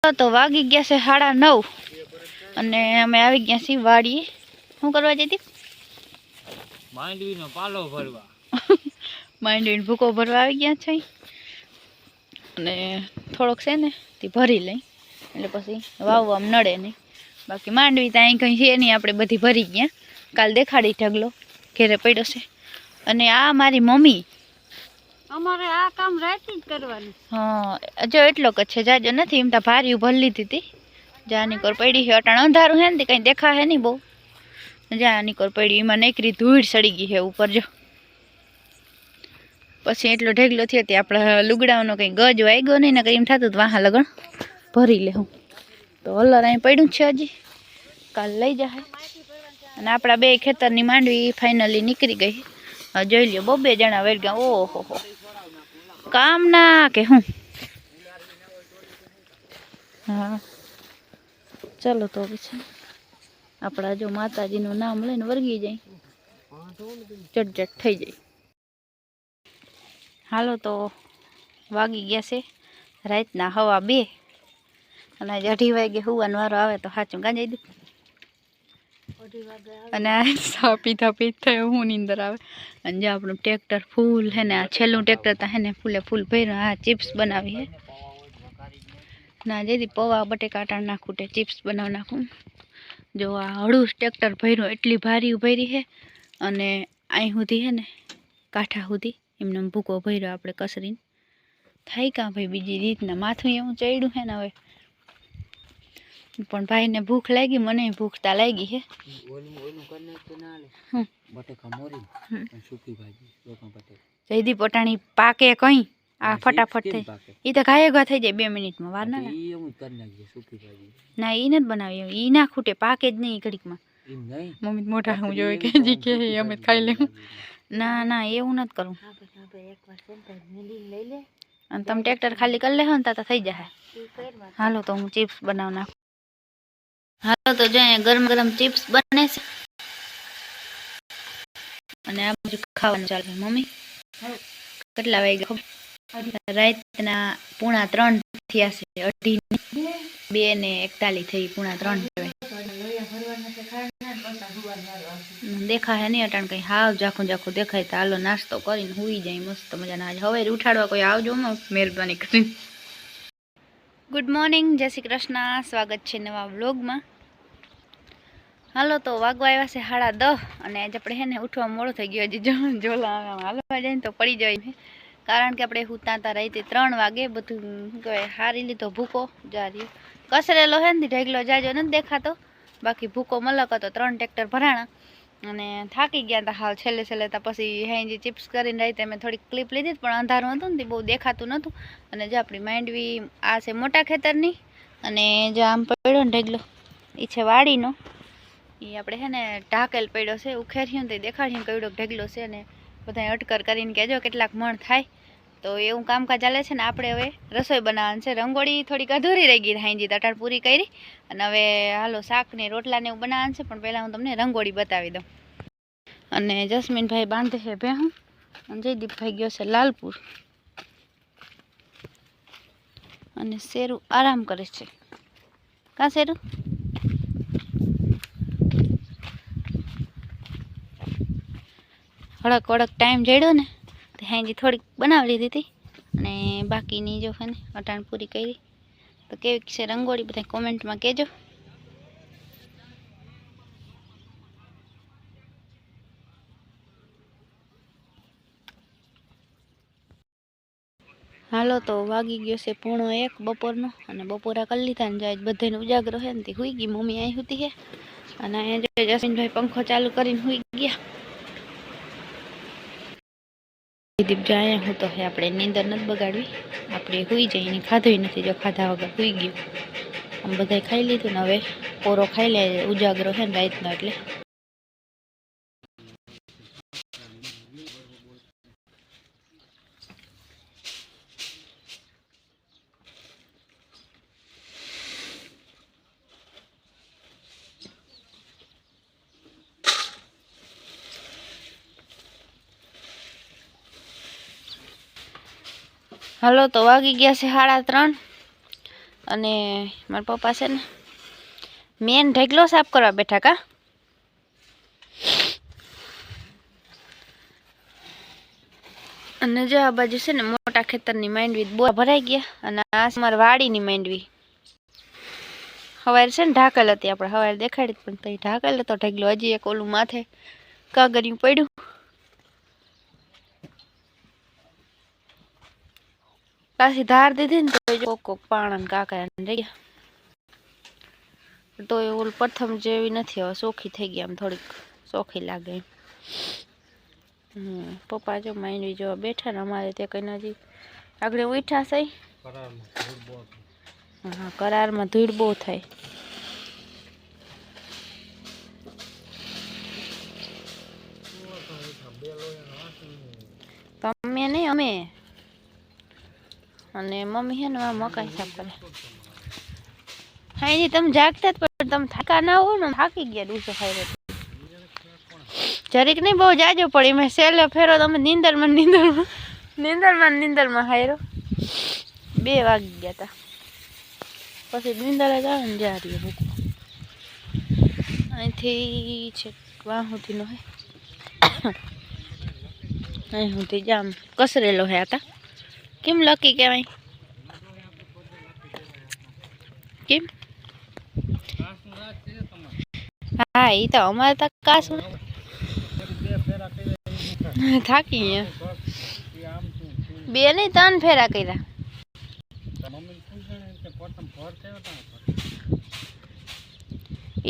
तो वागी गया से 9:30 અને અમે આવી ગયા છીએ વાડીએ। શું કરવા જતી? માંડવીનો પાલો ભરવા। માંડવીનો ભૂકો ભરવા આવી ગયા છે અને થોડોક છે ને તે ભરી લઈ એટલે પછી વાવવામાં નડે નહીં। બાકી માંડવી તો અહીં કંઈ છે નહીં, આપણે બધી ભરી ગયા। કાલ દેખાડી ઢગલો ઘેરે પડ્યો છે। અને આ મારી મમ્મી, અમારે આ કામ રાતે જ કરવાનું। હા, જો એટલો જ છે, જાજો નથી। એમ તો ભારી ભરી લીધી હતી, જાની કોર પડી છે। અટાણ અંધારું છે ને કંઈ દેખા હે નહીં બહુ, જાની કોર પડી એમાં નીકળી ધૂળ સડી ગઈ છે ઉપર જો। પછી એટલો ઢેગલો થયો તે આપણે લુગડાઓનો કંઈ ગજ વાગ્યો નહીં ને કંઈ એમ થતું વાહ લગણ ભરી લેવું। તો હલર અહીં પડ્યું જ છે, હજી કાલ લઈ જાય। અને આપણા બે ખેતરની માંડવી ફાઇનલી નીકળી ગઈ। જોઈ લ્યો, 2 જણા વેર ગયા। ઓહો હો, કામ ના કે હું? હા ચલો તો પછી આપણા જો માતાજીનું નામ લઈને વર્ગી જાય, ચટચટ થઈ જાય। હાલો તો વાગી ગયા છે રાતના 2:15 અને 2:30 વાગે હુવાનો વારો આવે તો સાચું ગાંજાઈ દઉં। અને આ પીધા પીધા હું નીંદર આવે। અને જો આપણું ટ્રેક્ટર ફૂલ હે ને, આ છેલ્લું ટ્રેક્ટર તો હે ને ફૂલે ફૂલ ભર્યું। આ ચિપ્સ બનાવી હે ના, જેથી પૌવા બટેકા ટાણ નાખું તે ચિપ્સ બનાવી નાખું। જો આ હળું ટ્રેક્ટર ભર્યું, એટલી ભારી ભરી છે। અને અહીં સુધી હે ને કાંઠા સુધી એમને ભૂકો ભર્યો આપણે કસરીને। થાય કાં ભાઈ બીજી રીતના માથું એવું ચડ્યું છે ને હવે। પણ ભાઈને ભૂખ લાગી, મને ભૂખતા લાગી છે। જયદીપ પટાણી પાકે કઈ આ ફટાફટ થઈ, એ તો ઘાયે થઈ જાય 2 મિનિટમાં, વાર ના ના। એ નથી બનાવી, એ ના ખૂટે, પાકે જ નહીં ઘડીકમાં। મમ્મી મોટા હું જોઈ કે જી કે અમે ખાઈ લેવું। ના ના, એવું નથી કરું। અને તમે ટ્રેક્ટર ખાલી કરી લેહો ને તો થઈ જાય। હાલો તો હું ચિપ્સ બનાવી નાખું। હાલો તો જો અહીંયા ગરમ ગરમ ચિપ્સ બને છે અને આ બધું ખાવાનું ચાલે। મમ્મી કેટલા વાગ્યા? રાતના 2:45 થયા છે, 2:41 થઈ, 2:45 દેખા હે નહીં અટાણ કંઈ, હાવ ઝાખું ઝાખું દેખાય। તો હાલો નાસ્તો કરીને હુઈ જાય મસ્ત મજાના। આજ હવે ઉઠાડવા કોઈ આવજો, મહેરબાની કરીને। ગુડ મોર્નિંગ, જય શ્રી કૃષ્ણ, સ્વાગત છે નવા વ્લોગમાં। હાલો તો વાગવા આવ્યા છે 10:30 અને આજે આપણે હે ને ઉઠવા મોડું થઈ ગયું। હજી જોલા હાલવા જાય ને તો પડી જાય, કારણ કે આપણે હુતા હતા રાતે 3 વાગે। બધું શું કહેવાય, હારી લીધો ભૂકો જાર્યો કસરેલો હે ને ઢેગલો જાજો નથી દેખાતો, બાકી ભૂકો મલક હતો। 3 ટ્રેક્ટર ભરાણા અને થાકી ગયા હતા હાલ છેલ્લે છેલ્લે। તો પછી હેંજી ચિપ્સ કરીને રાતે મેં થોડીક ક્લિપ લીધી, પણ અંધારું હતું ને બહુ દેખાતું નહોતું। અને જે આપણી માંડવી આ છે મોટા ખેતરની, અને જે આમ પડ્યો ને ઢેગલો એ છે વાડીનો। એ આપણે હે ને ઢાકેલ પડ્યો છે, ઉખેર્યું ને તે દેખાડ્યું કઈડો ઢેગલો છે। અને બધા અટકર કરીને કહેજો કેટલાક મણ થાય, તો એવું કામકાજ ચાલે છે ને। આપણે હવે રસોઈ બનાવવાની છે। રંગોળી થોડીક અધૂરી રહી ગઈ, હાંજી તટાર પૂરી કરી। અને હવે હાલો શાક ને રોટલા ને એવું બનાવવાનું છે, પણ પહેલાં હું તમને રંગોળી બતાવી દઉં। અને જસ્મીનભાઈ બાંધે છે ભેહું, અને જયદીપભાઈ ગયો છે લાલપુર, અને શેરું આરામ કરે છે। કાં શેરું? હળક વળક ટાઈમ જડ્યો ને તો હાંજી થોડીક બનાવી લીધી હતી, અને બાકીની જો છે ને અટાણ પૂરી કરી। તો કેવી છે રંગોળી બધા કોમેન્ટમાં કહેજો। હાલો તો વાગી ગયો છે 1:30 બપોરનો, અને બપોરા કરી લીધા ને જાય બધાને ઉજાગરો છે ને તે હુઈ ગઈ। મમ્મી અહીં હુતી છે, અને અહીંયા જો જસીનભાઈ પંખો ચાલુ કરીને હુઈ ગયા। દીપ જાય હું તો હે, આપણે નીંદર નથી બગાડવી, આપણે હુઈ જાય। એની ખાધું નથી, જો ખાધા વગર હુઈ ગયું। આમ બધાય ખાઈ લીધું ને હવે પોરો ખાઈ લે, ઉજાગરો છે ને રાતનો એટલે। હાલો તો વાગી ગયા છે 3:30 અને મારા પપ્પા છે ને મેન ઢગલો સાફ કરવા બેઠા કા. અને જો આ બાજુ છે ને મોટા ખેતરની માંડવી બોર ભરાઈ ગયા અને આ મારી વાડીની માંડવી સવારે છે ને ઢાકેલ હતી. આપણે સવારે દેખાડી પણ તઈ ઢાકેલ હતો ઢગલો. હજી એક ઓલું માથે કાગરિયું પડ્યું. પાછી ધાર દીધી ને તો કોક પાણા કાકા રહી ગયા. તો એ ઓલું પ્રથમ જેવી નથી, હવે ચોખ્ખી થઈ ગઈ, આમ થોડીક ચોખ્ખી લાગે. પપ્પા જો માંડવી જો બેઠા ને અમારે તે કઈ હજી આગળ ઉઠા છે. હા, કરારમાં ધૂળ બહુ થાય. તમે નહીં અમે અને મમ્મી છે ને મકાઈ સાફ કરે. હા, તમે જાગતા પણ તમે થાકા ના હો ને, થાકી ગયા દિવસો ખાઈ. જરીક નહીં બહુ જાજો પડી. મેં સેલે ફેરો તમે નીંદરમાં હાયરો 2 વાગી ગયા હતા. પછી નીંદર જ આવે ને જા રહ્યો ભૂકો અહીંથી છે વાહુથી નો હે અહીં સુધી જામ કસરેલો હે. હતા કેમ લકી કહેવાય? કેમ? હા, એ તો અમારે તો કાસ થાકી ગયા. 2 નહીં 3 ફેરા કર્યા.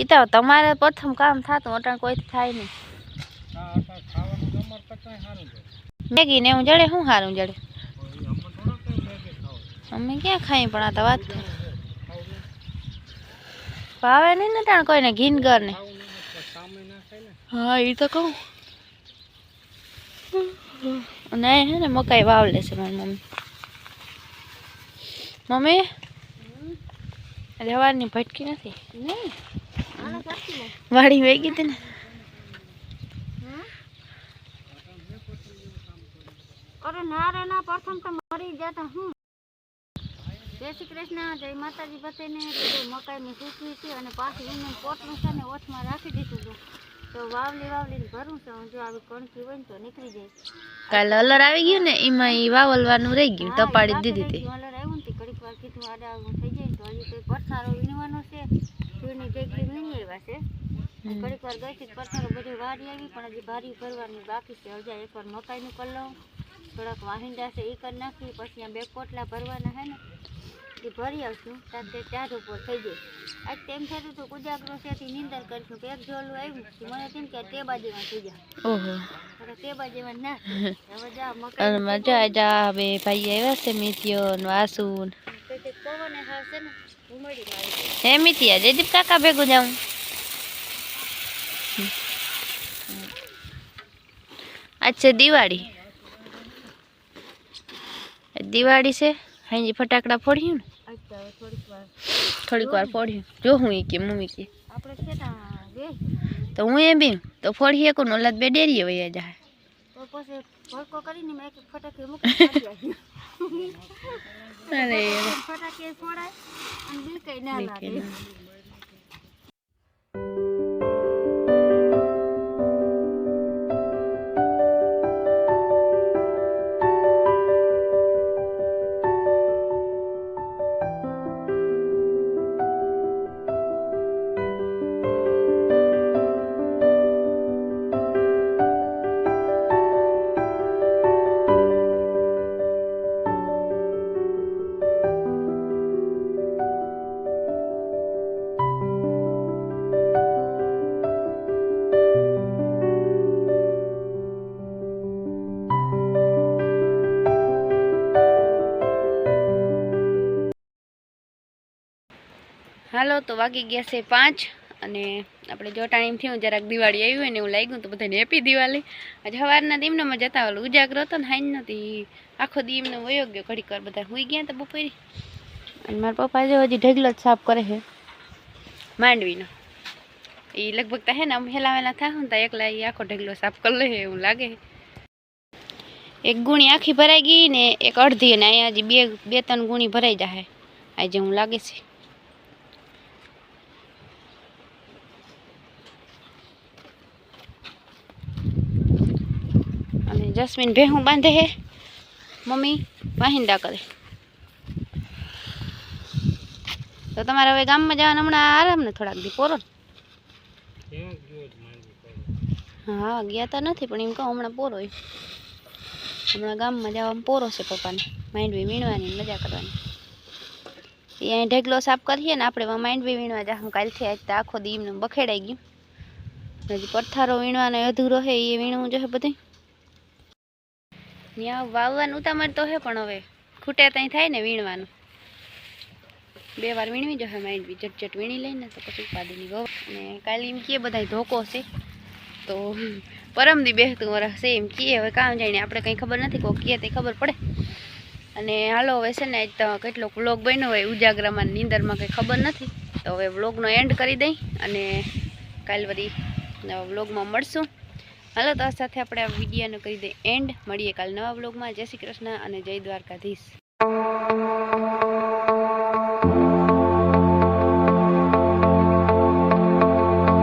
એ તો તમારે પ્રથમ કામ થતું, અટાણ કોઈ થાય નહીં. મેગી ને એવું જડે શું સારું જડે? અમે ક્યાં ખાઈ પણ આ તો વાત થાય. ભાવે નહીં ને ટાણ કોઈને ઘીનગર ને. હા, એ તો કહું. અને હે ને મકાઈ વાવ લેશે મારી મમ્મી. રવારની ભટકી નથી વાડી વહી ગઈ હતી ને. અરે ના રે ના, પ્રથમ તો મરી જતા. હું જય શ્રી કૃષ્ણ, જય માતાજી બધાને. મકાઈની સૂકવી છે અને પાછી એને પોટલું છે ને ઓછમાં રાખી દીધું છે. તો વાવલીને ભરું છું. જો આવી કણકી હોય ને તો નીકળી જાય. કાલે અલર આવી ગયું ને, એમાં એ વાવલવાનું રહી ગયું, તપાડી દીધી હતી. અલર આવ્યું ને ઘડીક વાર કીધું આડા થઈ જાય તો હજી કોઈ પથ્થારો વીણવાનો છે. ફીરની ટેકરી વીણી આવ્યા છે. ઘડીક વાર ગઈ હતી પથ્થારો બધી વારી આવી, પણ હજી ભારી ભરવાની બાકી છે. હજા એકવાર મકાઈનું કરી લઉં, થોડાક વાહિંદા છે એ કરી નાખી, પછી આ 2 કોટલા ભરવાના છે ને એ ભરી આવશું. ત્યાં તે 4 ઉપર થઈ જાય. આજ તેમ થતું હતું કુજાગરો છે નીંદર કરીશું. એક જોલું આવ્યું મને તેમ કે તે બાજુમાં થઈ જાય. ઓહો, તે બાજુમાં ના હવે જા અને મજા જા. 2 ભાઈ આવ્યા છે, મિતિયો ને વાસુ પવન હા છે ને ઉમડી મારી. હે મિતિયા જયદીપ કાકા ભેગું જાઉં. આજ છે દિવાળી. દિવાળી છે, હાજી ફટાકડા ફોડ્યું ને. થોડીક વાર ફોડ્યું. જો હું કે મમ્મી કે આપણે છે ને તો હું એમ બી તો ફોડી શકું ને. ઓલા 2 ડેરીએ વયા જાય તો પછી ભડકો કરીને મેં એક ફટાકે મૂકી. અરે ફટાકે ફોડાય અને બી કઈ ના લાગે. હાલો તો વાગી ગયા છે 5 અને આપણે જો ટાઈમ થયું જરાક દિવાળી આવી હોય ને એવું લાગ્યું તો બધાને હેપી દિવાળી. આજે સવારના દીમનામાં જતા ઓલું ઉજાગરો હતો ને હાઈ નથી આખો દીમનો વયો ગયો. ઘડીક વાર બધા સુઈ ગયા હતા બપોરે. અને મારા પપ્પા જો હજી ઢગલો જ સાફ કરે છે માંડવીનો. એ લગભગ તો હે ને આમ હેલા થાય ને તો એકલા એ આખો ઢગલો સાફ કરી લે એવું લાગે. એક ગુણી આખી ભરાઈ ગઈ ને એક અડધી, અને અહીંયા હજી 2-3 ગુણી ભરાઈ જાય. આજે હું લાગે છે. અને જસ્મીન ભેહું બાંધે હે, મમ્મી વાહિંદા કરે. તો તમારે હવે ગામમાં જવાનું હમણાં આરામ ને થોડાક દી પોરો. હા ગયા તો નથી પણ એમ કહું હમણાં પોરો હોય. હમણાં ગામમાં જવામાં પોરો છે પપ્પાને, માંડવી વીણવાની મજા કરવાની. એ અહીં ઢેગલો સાફ કરીએ ને આપણે માંડવી વીણવા જાઉં. કાલથી આજ તો આખો દી એમને બખેડાઈ ગયું. હજી પથ્થારો વીણવાનો અધૂરો હે, એ વીણવું જોઈએ બધું. ત્યાં વાવવાનું ઉતામળ તો હે પણ હવે ખૂટે ત્યાં થાય ને વીણવાનું. 2 વાર વીણવી જોઈએ માંડવી, જટ વીણી લઈને તો પછી ઉપાડીની ગો. અને કાલે એમ કીએ બધા ધોકો છે તો પરમદી બેસતું વરસ છે એમ કીએ. હવે કામ જાણીએ, આપણે કંઈ ખબર નથી, કોઈ કીએ તે ખબર પડે. અને હાલો હવે છે ને આજ તો કેટલો વ્લોગ બન્યો હોય ઉજાગરામાં નીંદરમાં કંઈ ખબર નથી. તો હવે વ્લોગનો એન્ડ કરી દઈ અને કાલ વળી નવા વ્લોગમાં મળશું. હાલો તો આ સાથે આપણે આ વિડીયોનો કરી દઈએ એન્ડ. મળીએ કાલ નવા વ્લોગમાં. જય શ્રી કૃષ્ણ અને જય દ્વારકાધીશ.